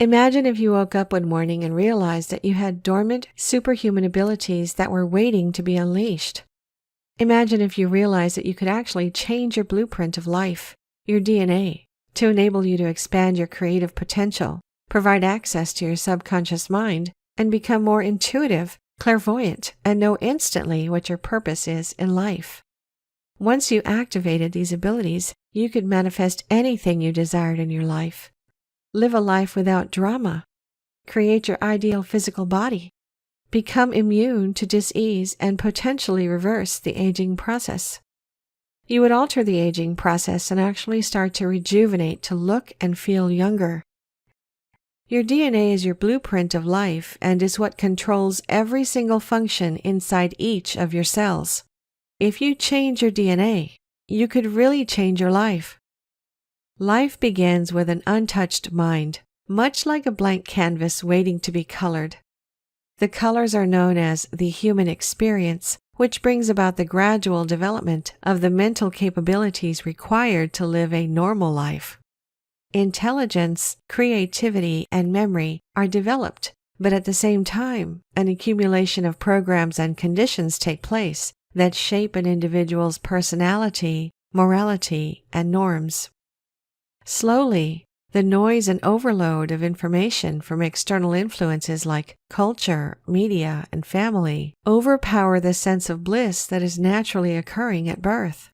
Imagine if you woke up one morning and realized that you had dormant, superhuman abilities that were waiting to be unleashed. Imagine if you realized that you could actually change your blueprint of life, your DNA, to enable you to expand your creative potential, provide access to your subconscious mind, and become more intuitive, clairvoyant, and know instantly what your purpose is in life. Once you activated these abilities, you could manifest anything you desired in your life. Live a life without drama. Create your ideal physical body. Become immune to dis-ease and potentially reverse the aging process. You would alter the aging process and actually start to rejuvenate to look and feel younger. Your DNA is your blueprint of life and is what controls every single function inside each of your cells. If you change your DNA, you could really change your life. Life begins with an untouched mind, much like a blank canvas waiting to be colored. The colors are known as the human experience, which brings about the gradual development of the mental capabilities required to live a normal life. Intelligence, creativity, and memory are developed, but at the same time, an accumulation of programs and conditions take place that shape an individual's personality, morality, and norms. Slowly, the noise and overload of information from external influences like culture, media, and family overpower the sense of bliss that is naturally occurring at birth.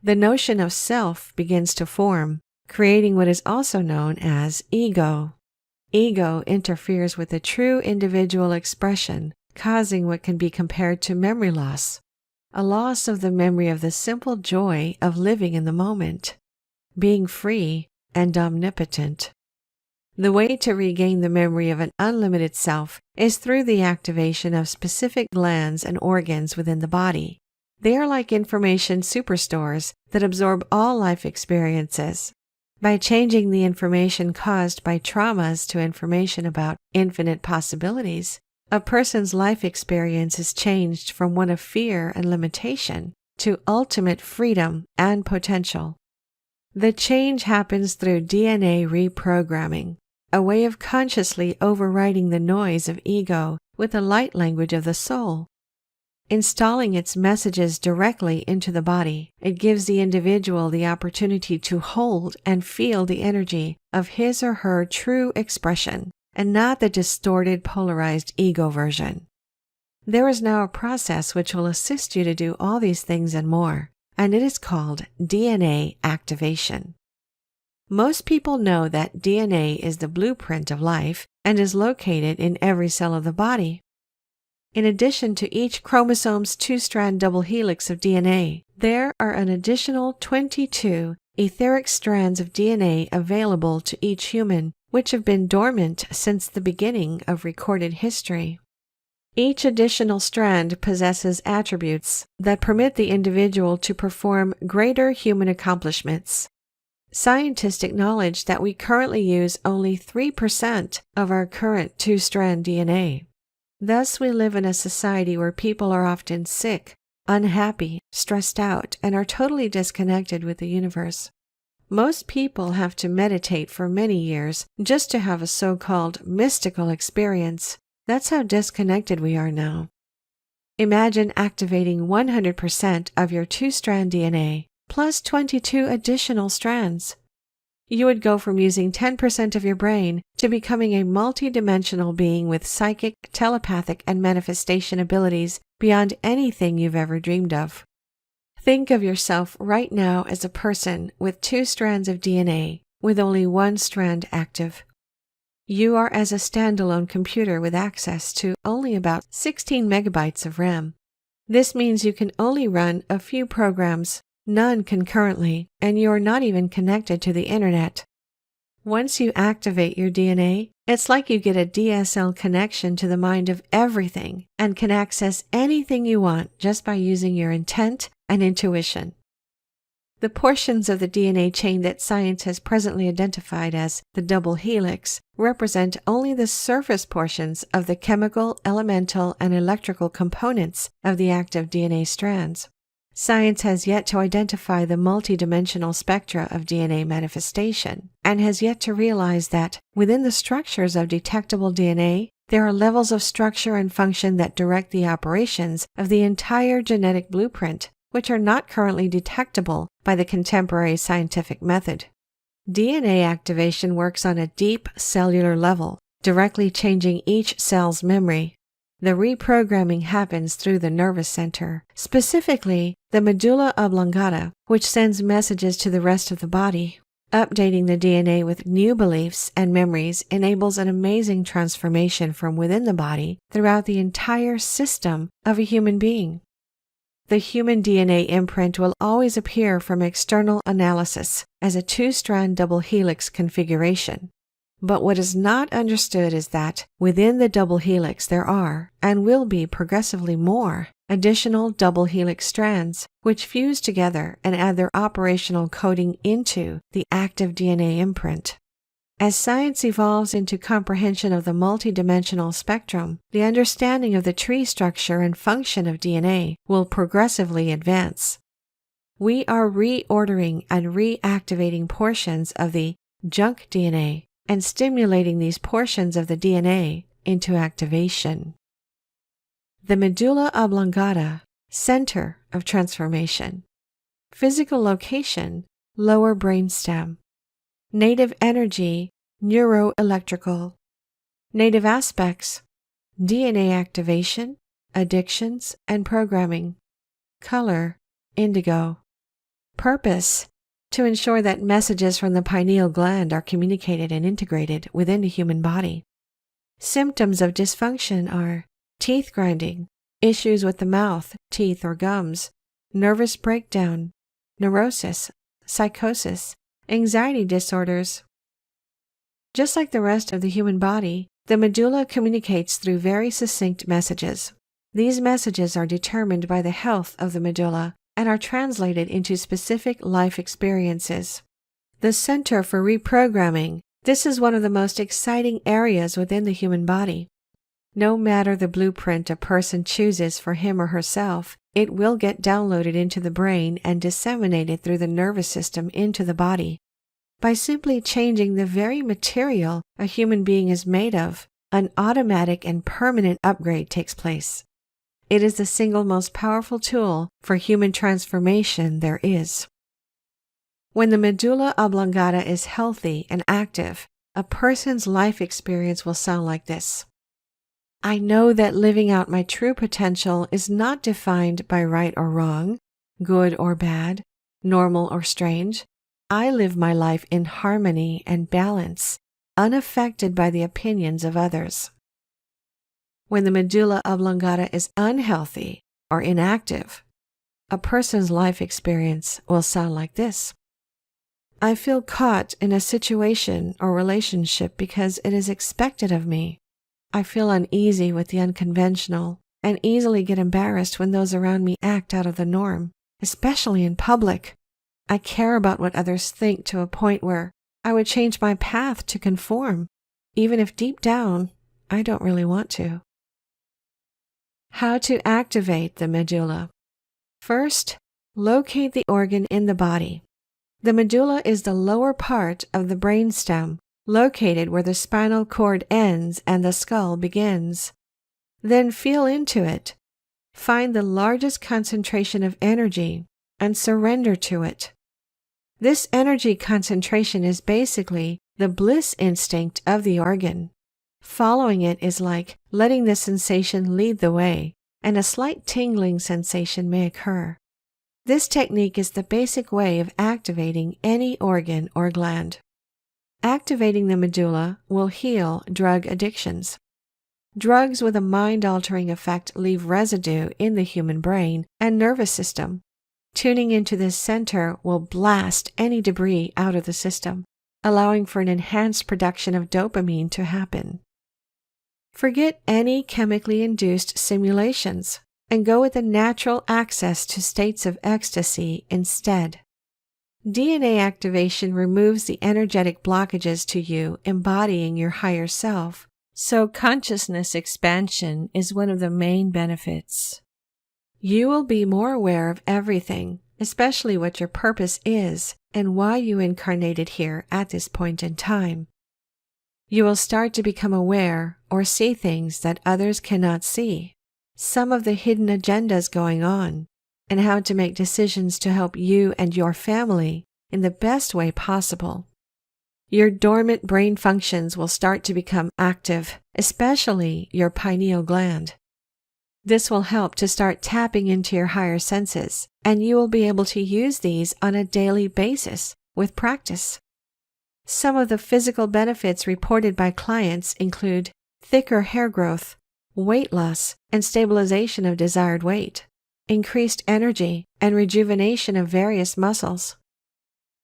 The notion of self begins to form, creating what is also known as ego. Ego interferes with the true individual expression, causing what can be compared to memory loss, a loss of the memory of the simple joy of living in the moment, being free and omnipotent. The way to regain the memory of an unlimited self is through the activation of specific glands and organs within the body. They are like information superstores that absorb all life experiences. By changing the information caused by traumas to information about infinite possibilities, a person's life experience is changed from one of fear and limitation to ultimate freedom and potential. The change happens through DNA reprogramming, a way of consciously overriding the noise of ego with the light language of the soul. Installing its messages directly into the body, it gives the individual the opportunity to hold and feel the energy of his or her true expression, and not the distorted, polarized ego version. There is now a process which will assist you to do all these things and more, and it is called DNA activation. Most people know that DNA is the blueprint of life and is located in every cell of the body. In addition to each chromosome's two-strand double helix of DNA, there are an additional 22 etheric strands of DNA available to each human, which have been dormant since the beginning of recorded history. Each additional strand possesses attributes that permit the individual to perform greater human accomplishments. Scientists acknowledge that we currently use only 3% of our current two-strand DNA. Thus, we live in a society where people are often sick, unhappy, stressed out, and are totally disconnected with the universe. Most people have to meditate for many years just to have a so-called mystical experience. That's how disconnected we are now. Imagine activating 100% of your two-strand DNA, plus 22 additional strands. You would go from using 10% of your brain to becoming a multi-dimensional being with psychic, telepathic, and manifestation abilities beyond anything you've ever dreamed of. Think of yourself right now as a person with 2 strands of DNA, with only 1 strand active. You are as a standalone computer with access to only about 16 megabytes of RAM. This means you can only run a few programs, none concurrently, and you are not even connected to the internet. Once you activate your DNA, it's like you get a DSL connection to the mind of everything and can access anything you want just by using your intent and intuition. The portions of the DNA chain that science has presently identified as the double helix represent only the surface portions of the chemical, elemental, and electrical components of the active DNA strands. Science has yet to identify the multidimensional spectra of DNA manifestation, and has yet to realize that within the structures of detectable DNA, there are levels of structure and function that direct the operations of the entire genetic blueprint, which are not currently detectable by the contemporary scientific method. DNA activation works on a deep cellular level, directly changing each cell's memory. The reprogramming happens through the nervous center, specifically the medulla oblongata, which sends messages to the rest of the body. Updating the DNA with new beliefs and memories enables an amazing transformation from within the body throughout the entire system of a human being. The Human DNA Imprint will always appear from external analysis as a 2-strand double helix configuration. But what is not understood is that within the double helix there are, and will be progressively more, additional double helix strands which fuse together and add their operational coding into the active DNA imprint. As science evolves into comprehension of the multidimensional spectrum, the understanding of the tree structure and function of DNA will progressively advance. We are reordering and reactivating portions of the junk DNA and stimulating these portions of the DNA into activation. The medulla oblongata, center of transformation. Physical location, lower brainstem. Native energy, neuroelectrical. Native aspects, DNA activation, addictions, and programming. Color, indigo. Purpose, to ensure that messages from the pineal gland are communicated and integrated within the human body. Symptoms of dysfunction are teeth grinding, issues with the mouth, teeth, or gums, nervous breakdown, neurosis, psychosis, anxiety disorders. Just like the rest of the human body, the medulla communicates through very succinct messages. These messages are determined by the health of the medulla and are translated into specific life experiences. The center for reprogramming, this is one of the most exciting areas within the human body. No matter the blueprint a person chooses for him or herself, it will get downloaded into the brain and disseminated through the nervous system into the body. By simply changing the very material a human being is made of, an automatic and permanent upgrade takes place. It is the single most powerful tool for human transformation there is. When the medulla oblongata is healthy and active, a person's life experience will sound like this. I know that living out my true potential is not defined by right or wrong, good or bad, normal or strange. I live my life in harmony and balance, unaffected by the opinions of others. When the medulla oblongata is unhealthy or inactive, a person's life experience will sound like this. I feel caught in a situation or relationship because it is expected of me. I feel uneasy with the unconventional and easily get embarrassed when those around me act out of the norm, especially in public. I care about what others think to a point where I would change my path to conform, even if deep down I don't really want to. How to activate the medulla. First, locate the organ in the body. The medulla is the lower part of the brainstem, located where the spinal cord ends and the skull begins. Then feel into it. Find the largest concentration of energy and surrender to it. This energy concentration is basically the bliss instinct of the organ. Following it is like letting the sensation lead the way, and a slight tingling sensation may occur. This technique is the basic way of activating any organ or gland. Activating the medulla will heal drug addictions. Drugs with a mind-altering effect leave residue in the human brain and nervous system. Tuning into this center will blast any debris out of the system, allowing for an enhanced production of dopamine to happen. Forget any chemically induced simulations and go with the natural access to states of ecstasy instead. DNA activation removes the energetic blockages to you embodying your higher self, so consciousness expansion is one of the main benefits. You will be more aware of everything, especially what your purpose is and why you incarnated here at this point in time. You will start to become aware or see things that others cannot see, some of the hidden agendas going on, and how to make decisions to help you and your family in the best way possible. Your dormant brain functions will start to become active, especially your pineal gland. This will help to start tapping into your higher senses, and you will be able to use these on a daily basis with practice. Some of the physical benefits reported by clients include thicker hair growth, weight loss and stabilization of desired weight, increased energy, and rejuvenation of various muscles.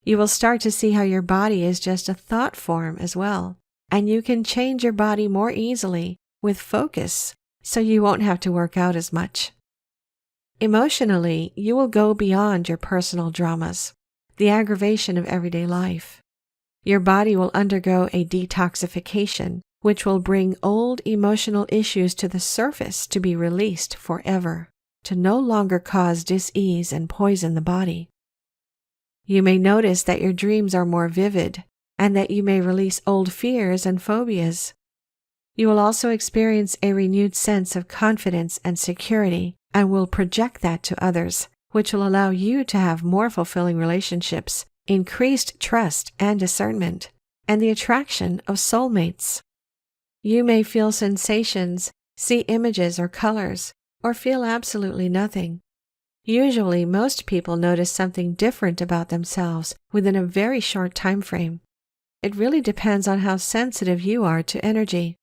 You will start to see how your body is just a thought form as well, and you can change your body more easily with focus so you won't have to work out as much. Emotionally, you will go beyond your personal dramas, the aggravation of everyday life. Your body will undergo a detoxification, which will bring old emotional issues to the surface to be released forever, to no longer cause dis-ease and poison the body. You may notice that your dreams are more vivid, and that you may release old fears and phobias. You will also experience a renewed sense of confidence and security, and will project that to others, which will allow you to have more fulfilling relationships, increased trust and discernment, and the attraction of soulmates. You may feel sensations, see images or colors, or feel absolutely nothing. Usually, most people notice something different about themselves within a very short time frame. It really depends on how sensitive you are to energy.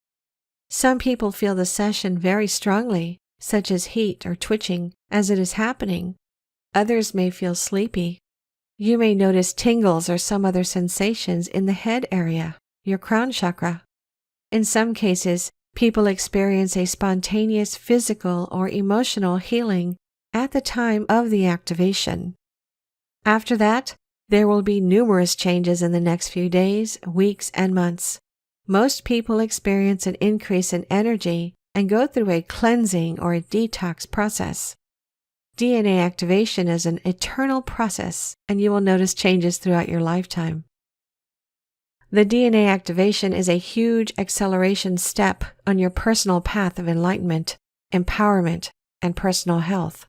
Some people feel the session very strongly, such as heat or twitching, as it is happening. Others may feel sleepy. You may notice tingles or some other sensations in the head area, your crown chakra. In some cases, people experience a spontaneous physical or emotional healing at the time of the activation. After that, there will be numerous changes in the next few days, weeks, and months. Most people experience an increase in energy and go through a cleansing or a detox process. DNA activation is an eternal process, and you will notice changes throughout your lifetime. The DNA activation is a huge acceleration step on your personal path of enlightenment, empowerment, and personal health.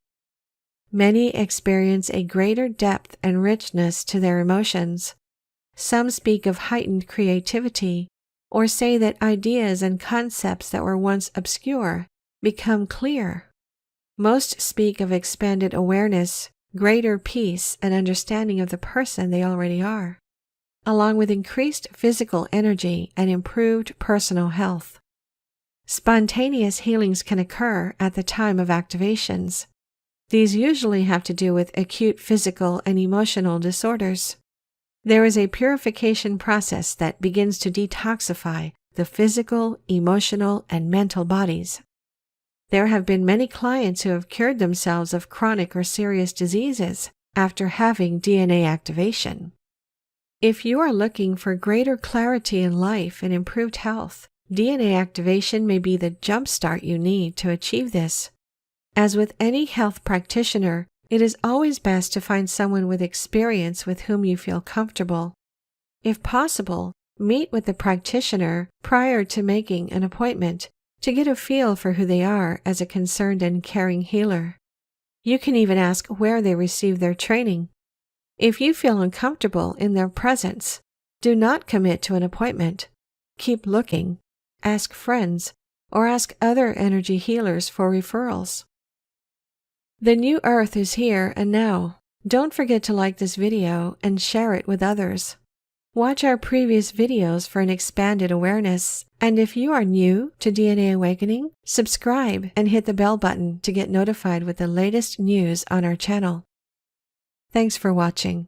Many experience a greater depth and richness to their emotions. Some speak of heightened creativity, or say that ideas and concepts that were once obscure become clear. Most speak of expanded awareness, greater peace, and understanding of the person they already are, along with increased physical energy and improved personal health. Spontaneous healings can occur at the time of activations. These usually have to do with acute physical and emotional disorders. There is a purification process that begins to detoxify the physical, emotional, and mental bodies. There have been many clients who have cured themselves of chronic or serious diseases after having DNA activation. If you are looking for greater clarity in life and improved health, DNA activation may be the jumpstart you need to achieve this. As with any health practitioner, it is always best to find someone with experience with whom you feel comfortable. If possible, meet with the practitioner prior to making an appointment to get a feel for who they are as a concerned and caring healer. You can even ask where they received their training. If you feel uncomfortable in their presence, do not commit to an appointment. Keep looking, ask friends, or ask other energy healers for referrals. The new earth is here and now. Don't forget to like this video and share it with others. Watch our previous videos for an expanded awareness, and if you are new to DNA Awakening, subscribe and hit the bell button to get notified with the latest news on our channel. Thanks for watching.